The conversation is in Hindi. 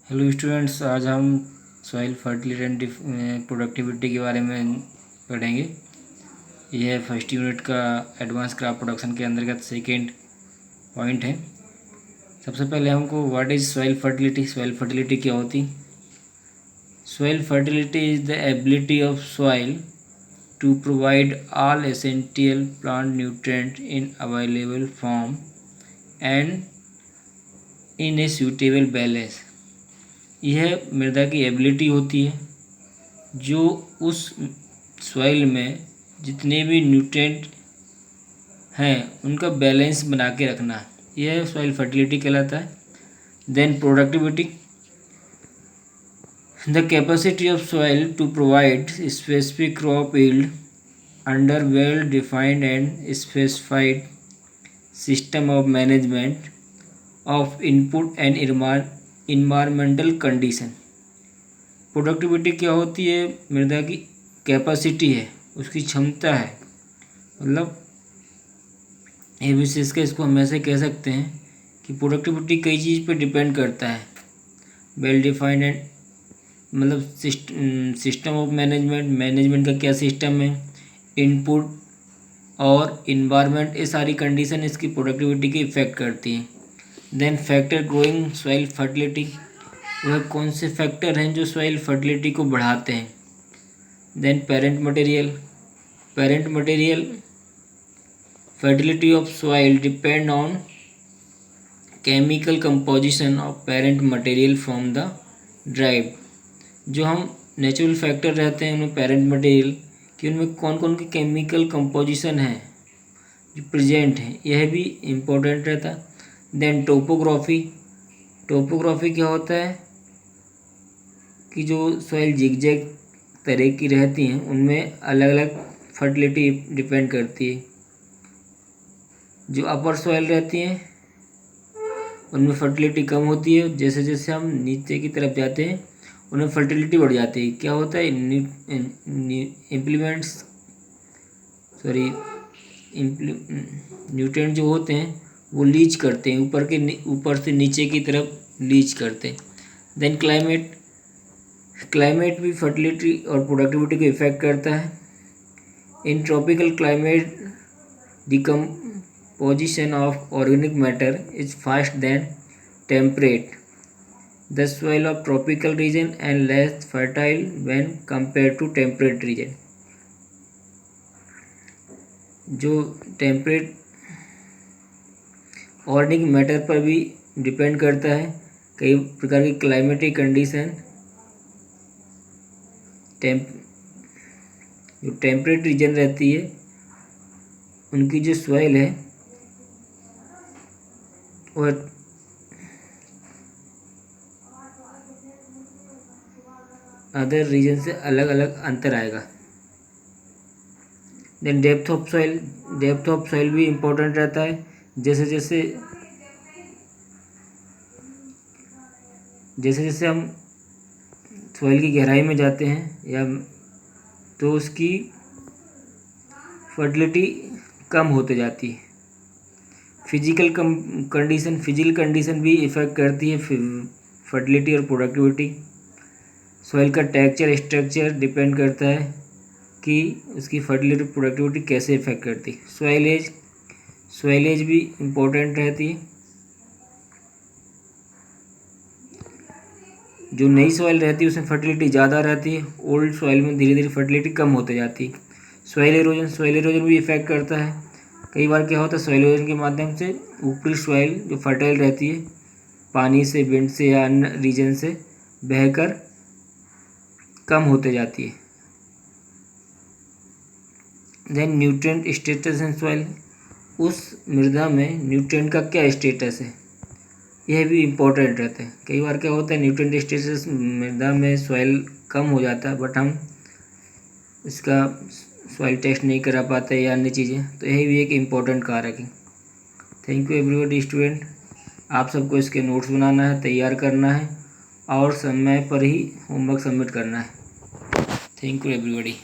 हेलो स्टूडेंट्स, आज हम सॉइल फर्टिलिटी एंड प्रोडक्टिविटी के बारे में पढ़ेंगे। यह है फर्स्ट यूनिट का एडवांस क्रॉप प्रोडक्शन के अंतर्गत सेकेंड पॉइंट है। सबसे पहले हमको what is soil fertility, soil fertility क्या होती। Soil fertility is the ability of soil to provide all essential plant nutrient in available form and in a suitable balance. यह मृदा की एबिलिटी होती है जो उस सॉइल में जितने भी न्यूट्रिएंट हैं उनका बैलेंस बना के रखना, यह सॉइल फर्टिलिटी कहलाता है। Then productivity, the capacity of soil to provide specific crop yield under well defined and specified system of management of input and environmental condition. Productivity क्या होती है? मृदा की कैपेसिटी है, उसकी क्षमता है, मतलब ये विशेष का इसको हम ऐसे कह सकते हैं कि प्रोडक्टिविटी कई चीज़ पे डिपेंड करता है। वेल डिफाइंड एंड मतलब सिस्टम ऑफ मैनेजमेंट का क्या सिस्टम है, इनपुट और इन्वायरमेंट, ये सारी कंडीशन इसकी प्रोडक्टिविटी की इफेक्ट करती हैं। Then factor growing soil fertility, वह कौन से फैक्टर हैं जो सॉइल फर्टिलिटी को बढ़ाते हैं। Then parent material fertility of soil depend on chemical composition of parent material from the drive. जो हम नेचुरल फैक्टर रहते हैं उनमें पेरेंट मटेरियल कि उनमें कौन कौन के केमिकल कंपोजिशन है जो प्रेजेंट है, यह भी इम्पोर्टेंट रहता है। देन टोपोग्राफी क्या होता है कि जो सॉइल जिगजैग तरह की रहती हैं उनमें अलग अलग फर्टिलिटी डिपेंड करती है। जो अपर सॉइल रहती हैं उनमें फर्टिलिटी कम होती है, जैसे जैसे हम नीचे की तरफ जाते हैं उनमें फर्टिलिटी बढ़ जाती है। क्या होता है, न्यूट्रिएंट जो होते हैं वो लीच करते हैं, ऊपर से नीचे की तरफ लीच करते हैं। देन क्लाइमेट भी फर्टिलिटी और प्रोडक्टिविटी को इफेक्ट करता है। In tropical climate decomposition of organic matter is fast than temperate. The soil of tropical region and less fertile when compare to temperate region. जो टेम्परेट ऑर्गेनिक मैटर पर भी डिपेंड करता है। कई प्रकार की क्लाइमेटिक कंडीशन जो टेम्परेट रीजन रहती है उनकी जो सॉइल है वह अदर रीजन से अलग अलग अंतर आएगा। देन डेप्थ ऑफ सॉइल भी इम्पोर्टेंट रहता है। जैसे जैसे हम सॉइल की गहराई में जाते हैं या तो उसकी फर्टिलिटी कम होते जाती है। फिजिकल कंडीशन भी इफ़ेक्ट करती है फर्टिलिटी और प्रोडक्टिविटी। सॉइल का टेक्सचर स्ट्रक्चर डिपेंड करता है कि उसकी फर्टिलिटी प्रोडक्टिविटी कैसे इफेक्ट करती है। सॉइलेज भी इम्पोर्टेंट रहती है। जो नई सॉइल रहती है उसमें फर्टिलिटी ज़्यादा रहती है, ओल्ड सॉइल में धीरे धीरे फर्टिलिटी कम होते जाती है। सॉइल एरोजन भी इफेक्ट करता है। कई बार क्या होता है, सॉइल एरोजन के माध्यम से ऊपरी सॉइल जो फर्टाइल रहती है पानी से, विंड से या अन्य रीजन से बहकर कम होते जाती है। Then nutrient status in soil, उस मृदा में न्यूट्रिएंट का क्या स्टेटस है, यह भी इम्पोर्टेंट रहता है। कई बार क्या होता है, न्यूट्रिएंट स्टेटस मृदा में सॉइल कम हो जाता है बट हम इसका सॉइल टेस्ट नहीं करा पाते या अन्य चीज़ें, तो यही भी एक इम्पोर्टेंट कारक है। Thank you everybody student. आप सबको इसके नोट्स बनाना है, तैयार करना है और समय पर ही होमवर्क सबमिट करना है। Thank you everybody.